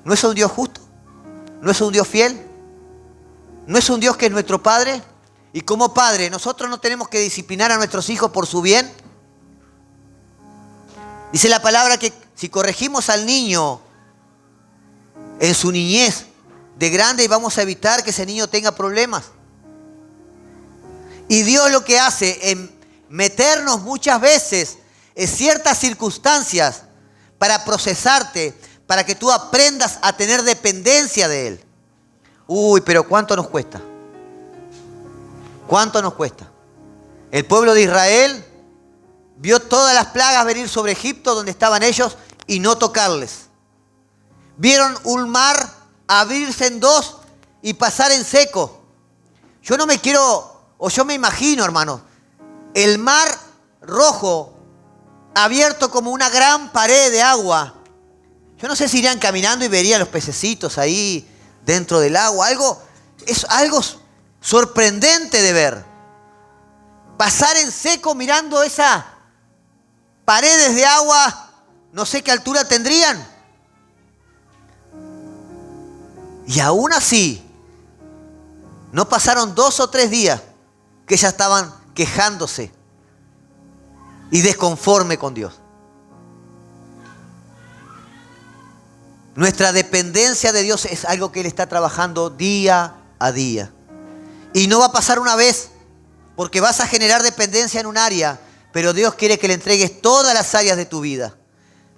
¿No es un Dios justo? ¿No es un Dios fiel? ¿No es un Dios que es nuestro Padre? Y como Padre, ¿nosotros no tenemos que disciplinar a nuestros hijos por su bien? Dice la palabra que si corregimos al niño en su niñez, de grande, vamos a evitar que ese niño tenga problemas. Y Dios lo que hace es meternos muchas veces en ciertas circunstancias para procesarte, para que tú aprendas a tener dependencia de Él. Uy, pero ¿cuánto nos cuesta? ¿Cuánto nos cuesta? El pueblo de Israel vio todas las plagas venir sobre Egipto donde estaban ellos y no tocarles. Vieron un mar abrirse en dos y pasar en seco. Yo no me quiero, o yo me imagino, hermano, el mar Rojo abierto como una gran pared de agua. Yo no sé si irían caminando y verían los pececitos ahí dentro del agua. Es algo sorprendente de ver. Pasar en seco mirando esas paredes de agua, no sé qué altura tendrían. Y aún así, no pasaron 2 o 3 días que ya estaban quejándose y desconforme con Dios. Nuestra dependencia de Dios es algo que Él está trabajando día a día. Y no va a pasar una vez, porque vas a generar dependencia en un área, pero Dios quiere que le entregues todas las áreas de tu vida.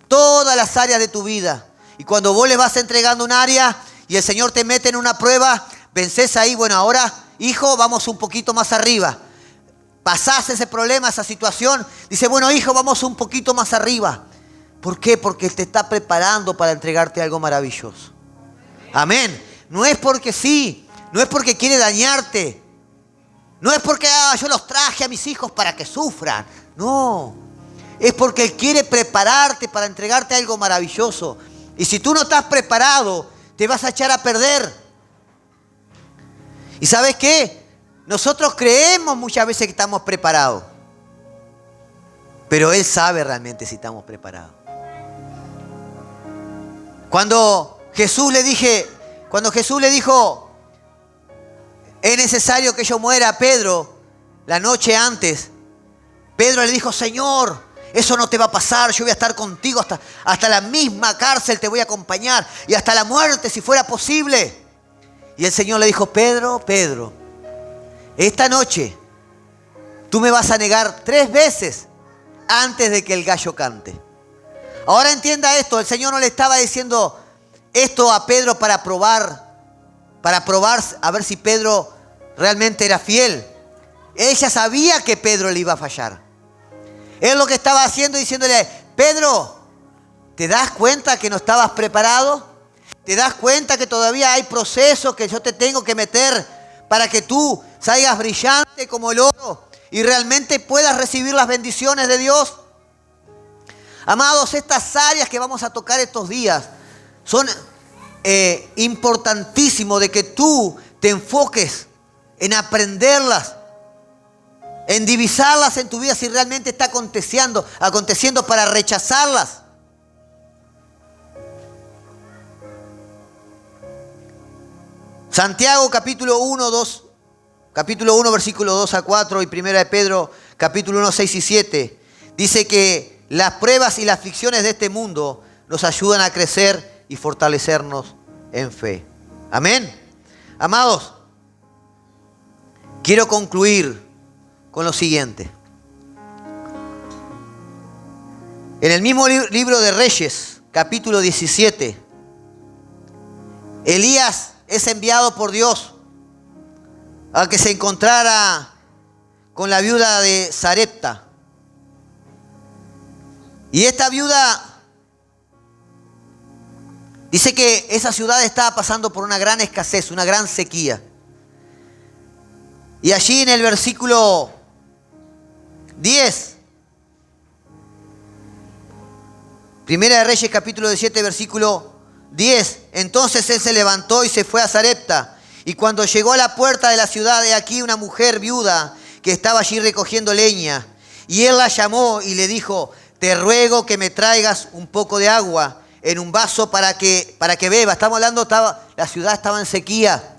Todas las áreas de tu vida. Y cuando vos le vas entregando un área y el Señor te mete en una prueba, vences ahí, bueno, ahora, hijo, vamos un poquito más arriba. Pasás ese problema, esa situación, dice, bueno, hijo, vamos un poquito más arriba. ¿Por qué? Porque Él te está preparando para entregarte algo maravilloso. Amén. No es porque sí, no es porque quiere dañarte. No es porque yo los traje a mis hijos para que sufran. No, es porque Él quiere prepararte para entregarte algo maravilloso. Y si tú no estás preparado, te vas a echar a perder. ¿Y sabes qué? Nosotros creemos muchas veces que estamos preparados. Pero Él sabe realmente si estamos preparados. Cuando Jesús le dijo, es necesario que yo muera a Pedro, la noche antes, Pedro le dijo, Señor, eso no te va a pasar, yo voy a estar contigo hasta la misma cárcel, te voy a acompañar y hasta la muerte si fuera posible. Y el Señor le dijo, Pedro, esta noche tú me vas a negar 3 veces antes de que el gallo cante. Ahora entienda esto, el Señor no le estaba diciendo esto a Pedro para probar a ver si Pedro realmente era fiel. Ella sabía que Pedro le iba a fallar. Él lo que estaba haciendo, diciéndole, Pedro, ¿te das cuenta que no estabas preparado? ¿Te das cuenta que todavía hay procesos que yo te tengo que meter para que tú salgas brillante como el oro y realmente puedas recibir las bendiciones de Dios? Amados, estas áreas que vamos a tocar estos días son importantísimos de que tú te enfoques en aprenderlas, en divisarlas en tu vida si realmente está aconteciendo para rechazarlas. Santiago capítulo 1, versículo 2 a 4 y 1 de Pedro capítulo 1, 6 y 7 dice que las pruebas y las aflicciones de este mundo nos ayudan a crecer y fortalecernos en fe. Amén. Amados, quiero concluir con lo siguiente. En el mismo libro de Reyes, capítulo 17, Elías es enviado por Dios a que se encontrara con la viuda de Sarepta. Y esta viuda dice que esa ciudad estaba pasando por una gran escasez, una gran sequía. Y allí en el versículo 10, Primera de Reyes capítulo 17, versículo 10. Entonces él se levantó y se fue a Sarepta. Y cuando llegó a la puerta de la ciudad, he aquí una mujer viuda que estaba allí recogiendo leña. Y él la llamó y le dijo, te ruego que me traigas un poco de agua en un vaso para que beba. Estamos hablando, la ciudad estaba en sequía.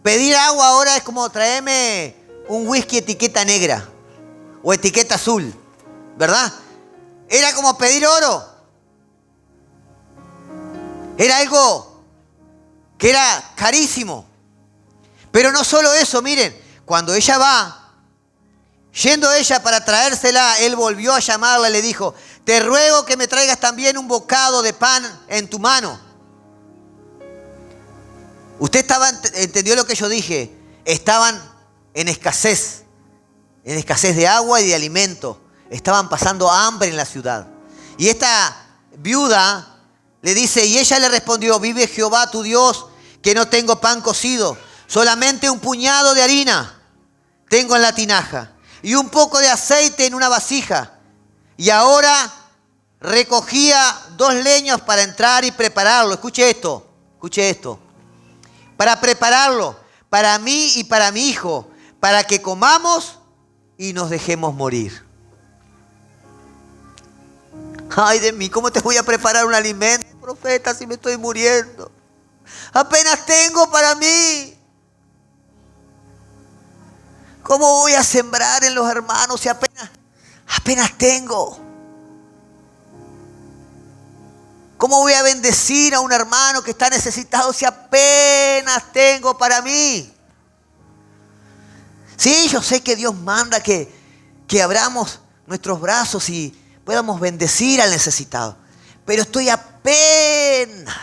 Pedir agua ahora es como traerme un whisky etiqueta negra o etiqueta azul, ¿verdad? Era como pedir oro. Era algo que era carísimo. Pero no solo eso, miren, cuando ella va, yendo ella para traérsela, él volvió a llamarla y le dijo, te ruego que me traigas también un bocado de pan en tu mano. Usted entendió lo que yo dije, estaban en escasez de agua y de alimento, estaban pasando hambre en la ciudad. Y esta viuda le dice, y ella le respondió, vive Jehová tu Dios, que no tengo pan cocido, solamente un puñado de harina tengo en la tinaja. y un poco de aceite en una vasija. Y ahora recogía 2 leños para entrar y prepararlo. Escuche esto, para prepararlo para mí y para mi hijo, para que comamos y nos dejemos morir. Ay de mí, ¿cómo te voy a preparar un alimento, profeta, si me estoy muriendo? Apenas tengo para mí. ¿Cómo voy a sembrar en los hermanos si apenas tengo? ¿Cómo voy a bendecir a un hermano que está necesitado si apenas tengo para mí? Sí, yo sé que Dios manda que abramos nuestros brazos y podamos bendecir al necesitado. Pero estoy apenas.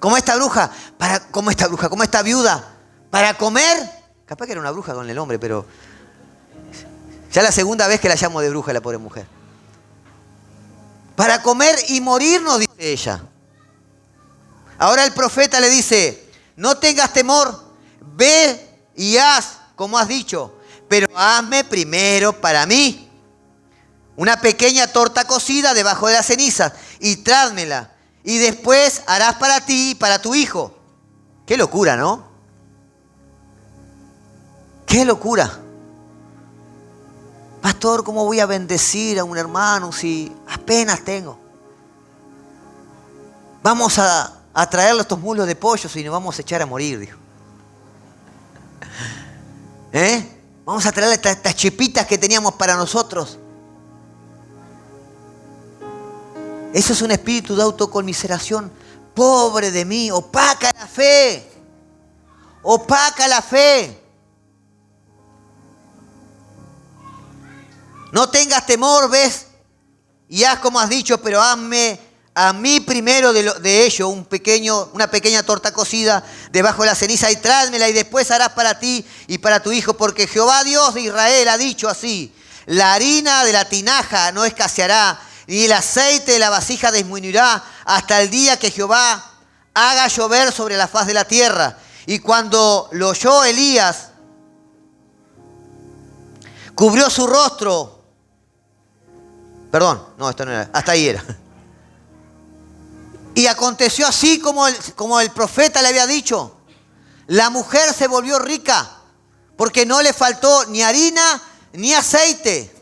Como esta viuda, para comer. Capaz que era una bruja con el hombre, pero ya la segunda vez que la llamo de bruja a la pobre mujer. Para comer y morirnos, dice ella. Ahora el profeta le dice, no tengas temor, ve y haz como has dicho, pero hazme primero para mí una pequeña torta cocida debajo de las cenizas y tráemela, y después harás para ti y para tu hijo. Qué locura, ¿no? Qué locura. Pastor, ¿cómo voy a bendecir a un hermano si apenas tengo? Vamos a traerle estos muslos de pollo y nos vamos a echar a morir, dijo. Vamos a traerle estas chipitas que teníamos para nosotros. Eso es un espíritu de autoconmiseración. Pobre de mí, opaca la fe. Opaca la fe. No tengas temor, ves, y haz como has dicho, pero hazme a mí primero de ello una pequeña torta cocida debajo de la ceniza y tráemela y después harás para ti y para tu hijo, porque Jehová Dios de Israel ha dicho así, la harina de la tinaja no escaseará, ni el aceite de la vasija disminuirá hasta el día que Jehová haga llover sobre la faz de la tierra. Y cuando lo oyó Elías, cubrió su rostro. Perdón, no, esto no era, hasta ahí era. Y aconteció así como el profeta le había dicho. La mujer se volvió rica porque no le faltó ni harina ni aceite.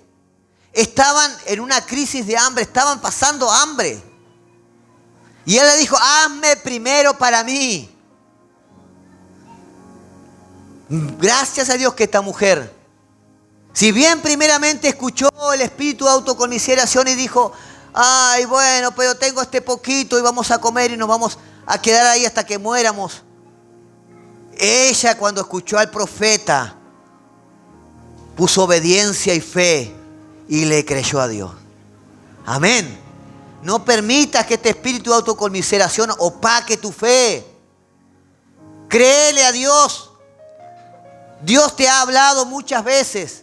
Estaban en una crisis de hambre, estaban pasando hambre. Y él le dijo, hazme primero para mí. Gracias a Dios que esta mujer, si bien primeramente escuchó el espíritu de autoconmiseración y dijo, ay, bueno, pero tengo este poquito y vamos a comer y nos vamos a quedar ahí hasta que muéramos. Ella, cuando escuchó al profeta, puso obediencia y fe y le creyó a Dios. Amén. No permitas que este espíritu de autoconmiseración opaque tu fe. Créele a Dios. Dios te ha hablado muchas veces.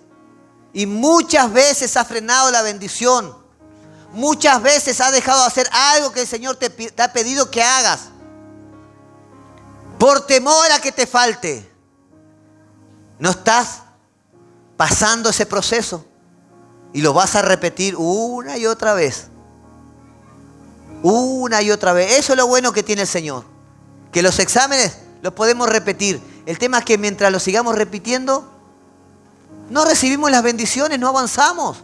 Y muchas veces ha frenado la bendición. Muchas veces ha dejado de hacer algo que el Señor te ha pedido que hagas. Por temor a que te falte. No estás pasando ese proceso. Y lo vas a repetir una y otra vez. Una y otra vez. Eso es lo bueno que tiene el Señor. Que los exámenes los podemos repetir. El tema es que mientras los sigamos repitiendo, no recibimos las bendiciones, no avanzamos.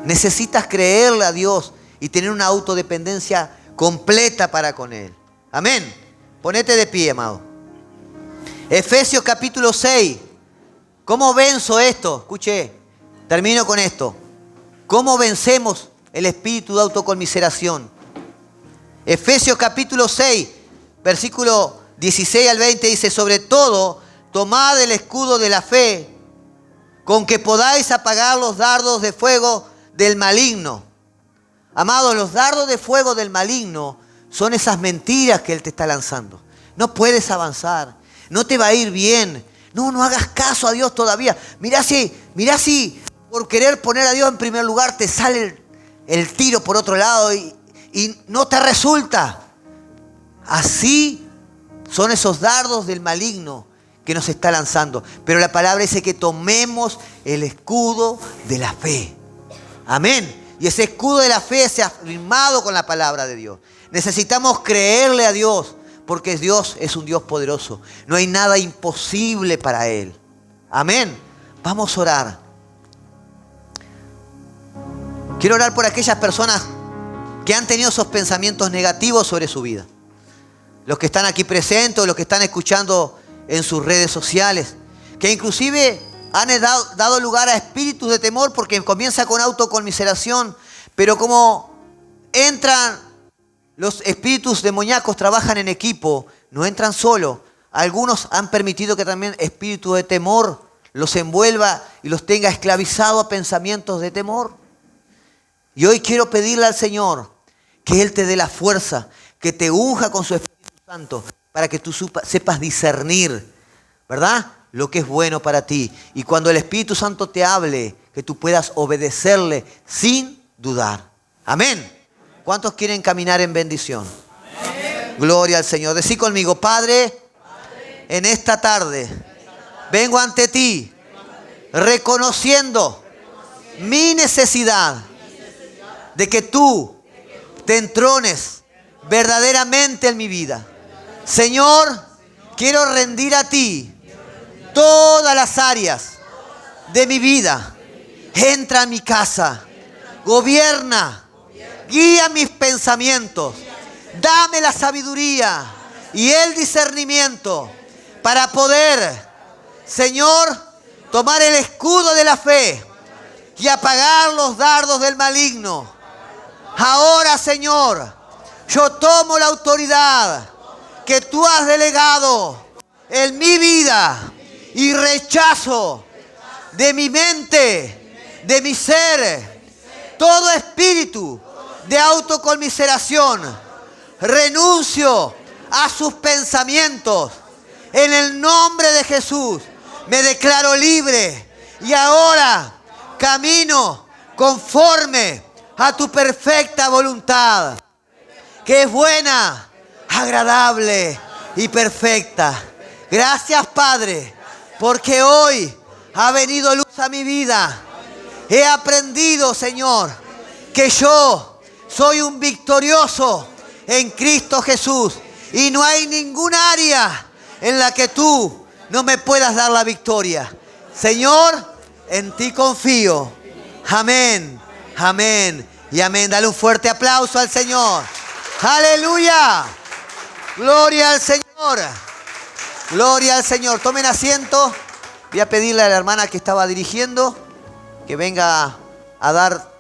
Necesitas creerle a Dios y tener una autodependencia completa para con Él. Amén. Ponete de pie, amado. Efesios capítulo 6. ¿Cómo venzo esto? Escuche, termino con esto. ¿Cómo vencemos el espíritu de autoconmiseración? Efesios capítulo 6, versículo 16 al 20 dice, sobre todo, tomad el escudo de la fe, con que podáis apagar los dardos de fuego del maligno. Amados, los dardos de fuego del maligno son esas mentiras que él te está lanzando. No puedes avanzar, no te va a ir bien. No hagas caso a Dios todavía. Mirá si por querer poner a Dios en primer lugar te sale el tiro por otro lado y no te resulta. Así son esos dardos del maligno que nos está lanzando. Pero la palabra dice que tomemos el escudo de la fe. Amén. Y ese escudo de la fe se ha afirmado con la palabra de Dios. Necesitamos creerle a Dios, porque Dios es un Dios poderoso. No hay nada imposible para Él. Amén. Vamos a orar. Quiero orar por aquellas personas que han tenido esos pensamientos negativos sobre su vida. Los que están aquí presentes, los que están escuchando en sus redes sociales, que inclusive han dado lugar a espíritus de temor, porque comienza con autoconmiseración, pero como entran los espíritus demoníacos, trabajan en equipo, no entran solo. Algunos han permitido que también espíritu de temor los envuelva y los tenga esclavizados a pensamientos de temor. Y hoy quiero pedirle al Señor que Él te dé la fuerza, que te unja con su Espíritu Santo, para que tú sepas discernir, ¿verdad?, lo que es bueno para ti. Y cuando el Espíritu Santo te hable, que tú puedas obedecerle sin dudar. Amén. ¿Cuántos quieren caminar en bendición? Amén. Gloria al Señor. Decí conmigo: Padre, en esta tarde vengo ante ti reconociendo mi necesidad de que tú te entrones verdaderamente en mi vida. Señor, quiero rendir a ti todas las áreas de mi vida. Entra en mi casa, gobierna, guía mis pensamientos, dame la sabiduría y el discernimiento para poder, Señor, tomar el escudo de la fe y apagar los dardos del maligno. Ahora, Señor, yo tomo la autoridad que tú has delegado en mi vida y rechazo de mi mente, de mi ser, todo espíritu de autoconmiseración. Renuncio a sus pensamientos. En el nombre de Jesús me declaro libre y ahora camino conforme a tu perfecta voluntad, que es buena, agradable y perfecta. Gracias, Padre, porque hoy ha venido luz a mi vida. He aprendido, Señor, que yo soy un victorioso en Cristo Jesús y no hay ninguna área en la que tú no me puedas dar la victoria. Señor, en ti confío. Amén, amén y amén. Dale un fuerte aplauso al Señor. Aleluya. Gloria al Señor. Gloria al Señor. Tomen asiento. Voy a pedirle a la hermana que estaba dirigiendo que venga a dar